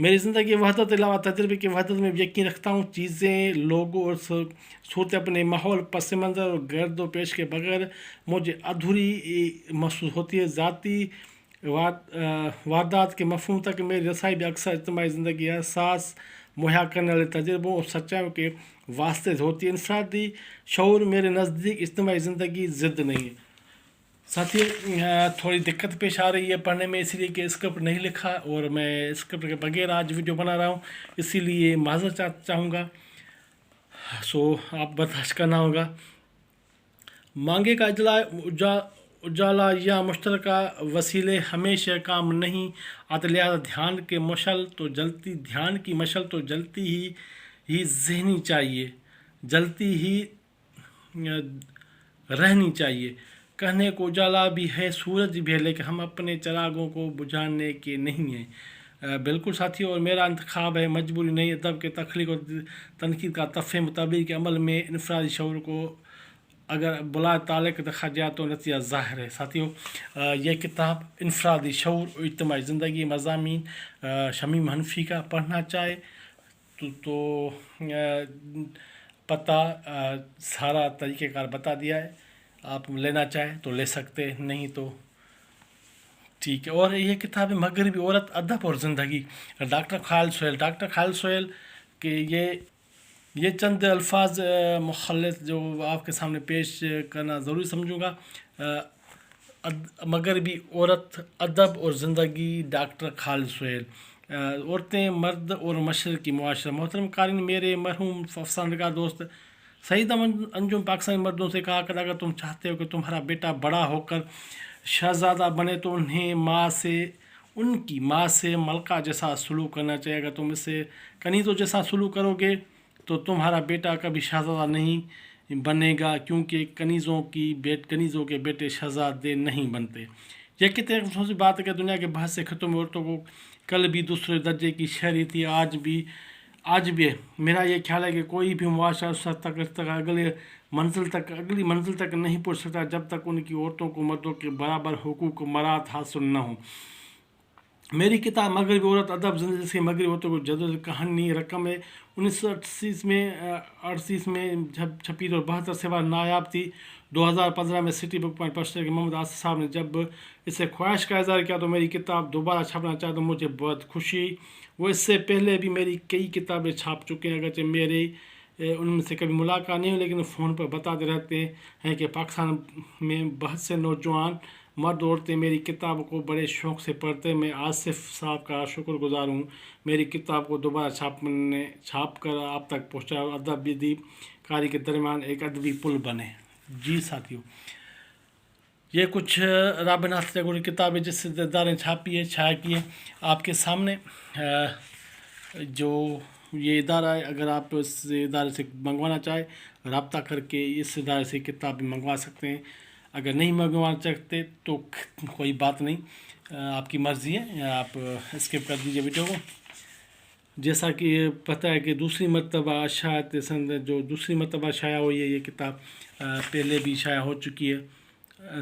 میری زندگی وحدت علاوہ تجربے کی وحدت میں یقین رکھتا ہوں. چیزیں، لوگوں اور صورت اپنے ماحول، پس منظر اور گرد و پیش کے بغیر مجھے ادھوری محسوس ہوتی ہے. ذاتی واردات کے مفہوم تک میری رسائی بھی اکثر اجتماعی زندگی احساس مہیا کرنے والے تجربوں اور سچائیوں کے واسطے سے ہوتی ہے. انفرادی شعور میرے نزدیک اجتماعی زندگی ضد نہیں ہے. ساتھی تھوڑی دقت پیش آ رہی ہے پڑھنے میں، اسی لیے کہ اسکرپٹ نہیں لکھا اور میں اسکرپٹ کے بغیر آج ویڈیو بنا رہا ہوں، اسی لیے معذرت چاہوں گا. آپ برداشت کرنا ہوگا. مانگے کا اجالا یا مشترکہ وسیلے ہمیشہ کام نہیں آتے، لہٰذا دھیان کی مشعل تو جلتی ہی ذہنی چاہیے، جلتی ہی رہنی چاہیے. کہنے کو اجالا بھی ہے، سورج بھی ہے، لیکن ہم اپنے چراغوں کو بجھانے کے نہیں ہیں. بالکل ساتھی، اور میرا انتخاب ہے، مجبوری نہیں. ادب کے تخلیق اور تنقید کا تفہیم مطابق کے عمل میں انفرادی شعور کو اگر بلا تعلق رکھا جائے تو نتیجہ ظاہر ہے. ساتھیوں، یہ کتاب انفرادی شعور اور اجتماعی زندگی مضامین شمیم حنفی کا پڑھنا چاہے تو پتہ سارا طریقہ کار بتا دیا ہے. آپ لینا چاہیں تو لے سکتے، نہیں تو ٹھیک ہے. اور یہ کتاب ہے مغربی عورت، ادب اور زندگی، ڈاکٹر خالد سہیل کہ یہ چند الفاظ مخلص جو آپ کے سامنے پیش کرنا ضروری سمجھوں گا. مغربی عورت، ادب اور زندگی، ڈاکٹر خالد سہیل. عورتیں، مرد اور مشرقی معاشرہ. محترم قارئین، میرے مرحوم افسانہ دوست سعید انجم پاکستانی مردوں سے کہا کر، اگر تم چاہتے ہو کہ تمہارا بیٹا بڑا ہو کر شہزادہ بنے تو ان کی ماں سے ملکہ جیسا سلوک کرنا چاہیے. اگر تم اس سے کنیزوں جیسا سلوک کرو گے تو تمہارا بیٹا کبھی شہزادہ نہیں بنے گا، کیونکہ کنیزوں کے بیٹے شہزادے نہیں بنتے. یہ کتنے خصوصی بات ہے کہ دنیا کے بہت سے خطوں میں عورتوں کو کل بھی دوسرے درجے کی شہری تھی، آج بھی ہے. میرا یہ خیال ہے کہ کوئی بھی معاشرہ اس حد تک اگلی منزل تک نہیں پہنچ سکتا جب تک ان کی عورتوں کو مردوں کے برابر حقوق مراعات حاصل نہ ہوں. میری کتاب مغربی عورت، ادب، زندگی سے مغربی عورتوں کو جدوجہد کہانی رقم ہے 1938 میں جب چھپی اور 72 سے بعد نایاب تھی. 2015 میں سٹی بک پوائنٹ پبلشر کے محمد آصف صاحب نے جب اسے خواہش کا اظہار کیا تو میری کتاب دوبارہ چھاپنا چاہا تو مجھے بہت خوشی. وہ اس سے پہلے بھی میری کئی کتابیں چھاپ چکے ہیں، اگرچہ میرے ان میں سے کبھی ملاقات نہیں ہوئی، لیکن فون پر بتاتے رہتے ہیں کہ پاکستان میں بہت سے نوجوان مرد عورتیں میری کتاب کو بڑے شوق سے پڑھتے ہیں. میں آصف صاحب کا شکر گزار ہوں میری کتاب کو دوبارہ چھاپ کر آپ تک پہنچا اور ادب کاری کے درمیان ایک ادبی پل بنے. جی ساتھیوں، یہ کچھ رابعہ ناصر ٹیگور کی کتابیں جس ادارے نے چھاپی ہے، چھایا کی ہے آپ کے سامنے. جو یہ ادارہ ہے، اگر آپ اس ادارے سے منگوانا چاہیں رابطہ کر کے اس ادارے سے کتاب منگوا سکتے ہیں. اگر نہیں منگوانا چاہتے تو کوئی بات نہیں، آپ کی مرضی ہے، آپ اسکپ کر دیجیے ویڈیو کو. جیسا کہ پتہ ہے کہ دوسری مرتبہ شائع ہوئی ہے یہ کتاب، پہلے بھی شائع ہو چکی ہے.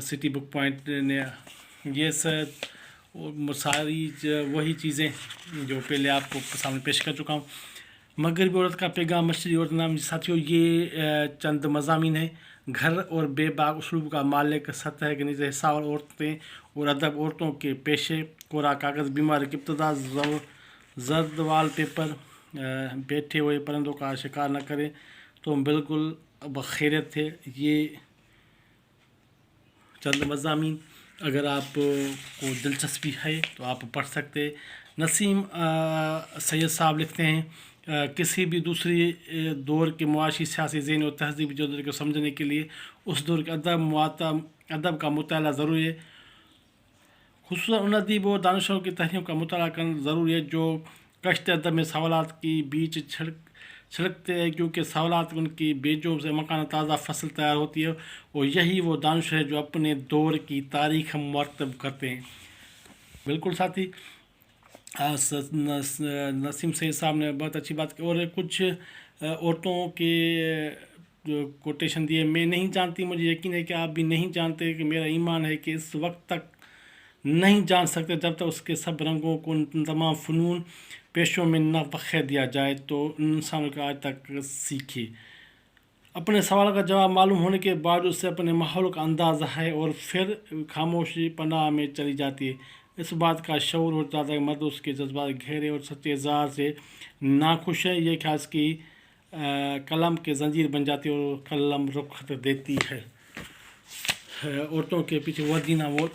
سٹی بک پوائنٹ نے یہ ساری وہی چیزیں جو پہلے آپ کو سامنے پیش کر چکا ہوں. مغربی عورت کا پیغام، مشرقی عورت نام. ساتھیوں، یہ چند مضامین ہیں. گھر اور بے باک اسلوب کا مالک، سطح کے نیچے حصہ اور عورتیں اور ادب. عورتوں کے پیشے، کوڑا کاغذ، بیماری کی ابتدا، زرد وال پیپر، بیٹھے ہوئے پرندوں کا شکار نہ کریں، تم بالکل بخیریت تھے. یہ چند مضامین اگر آپ کو دلچسپی ہے تو آپ پڑھ سکتے. نسیم سید صاحب لکھتے ہیں، کسی بھی دوسری دور کے معاشی، سیاسی، ذہنی اور تہذیبی جدوجہد کو سمجھنے کے لیے اس دور کے ادب کا مطالعہ ضروری ہے. خصوصاً ان ادیب و دانشوروں کی تحریروں کا مطالعہ کرنا ضروری ہے جو کشت ادب میں سوالات کی بیچ چھڑکتے ہیں، کیونکہ سوالات ان کی بیجوں سے مکان تازہ فصل تیار ہوتی ہے، اور یہی وہ دانش ہے جو اپنے دور کی تاریخ مرتب کرتے ہیں. بالکل ساتھی، نسیم سید صاحب نے بہت اچھی بات کی. اور کچھ عورتوں کے کوٹیشن دیے، میں نہیں جانتی، مجھے یقین ہے کہ آپ بھی نہیں جانتے، کہ میرا ایمان ہے کہ اس وقت تک نہیں جان سکتے جب تک اس کے سب رنگوں کو، تمام فنون پیشوں میں نہ وقع دیا جائے تو انسانوں کو آج تک سیکھے. اپنے سوال کا جواب معلوم ہونے کے بعد اسے اپنے ماحول کا اندازہ ہے اور پھر خاموشی پناہ میں چلی جاتی ہے. اس بات کا شعور ہوتا ہے کہ مرد اس کے جذبات گہرے اور سچے اظہار سے ناخوش ہے. یہ خاص کی قلم کے زنجیر بن جاتی ہے اور قلم رخ دیتی ہے. عورتوں کے پیچھے وردینہ وہ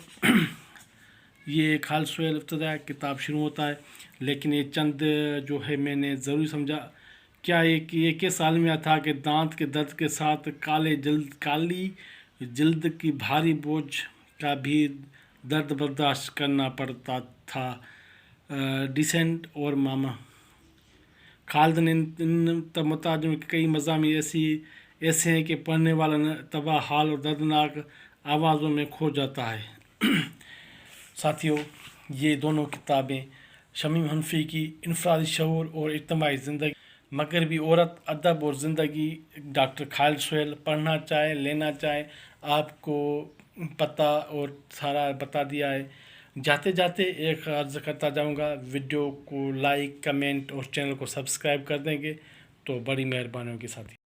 یہ خالد سہیل ابتدا کتاب شروع ہوتا ہے، لیکن یہ چند جو ہے میں نے ضروری سمجھا. کیا یہ کس عالمیہ تھا کہ دانت کے درد کے ساتھ کالی جلد کی بھاری بوجھ کا بھی درد برداشت کرنا پڑتا تھا. ڈیسنٹ اور ماما خالد نے ان مترجم کے کئی مضامین ایسے ہیں کہ پڑھنے والا تباہ حال اور دردناک آوازوں میں کھو جاتا ہے. ساتھیوں، یہ دونوں کتابیں شمیم حنفی کی انفرادی شعور اور اجتماعی زندگی، مغربی عورت، ادب اور زندگی. ڈاکٹر خالد سہیل پڑھنا چاہیں، لینا چاہیں، آپ کو پتہ اور سارا بتا دیا ہے. جاتے جاتے ایک عرض کرتا جاؤں گا، ویڈیو کو لائک، کمنٹ اور چینل کو سبسکرائب کر دیں گے تو بڑی مہربانی ہوگی. ساتھی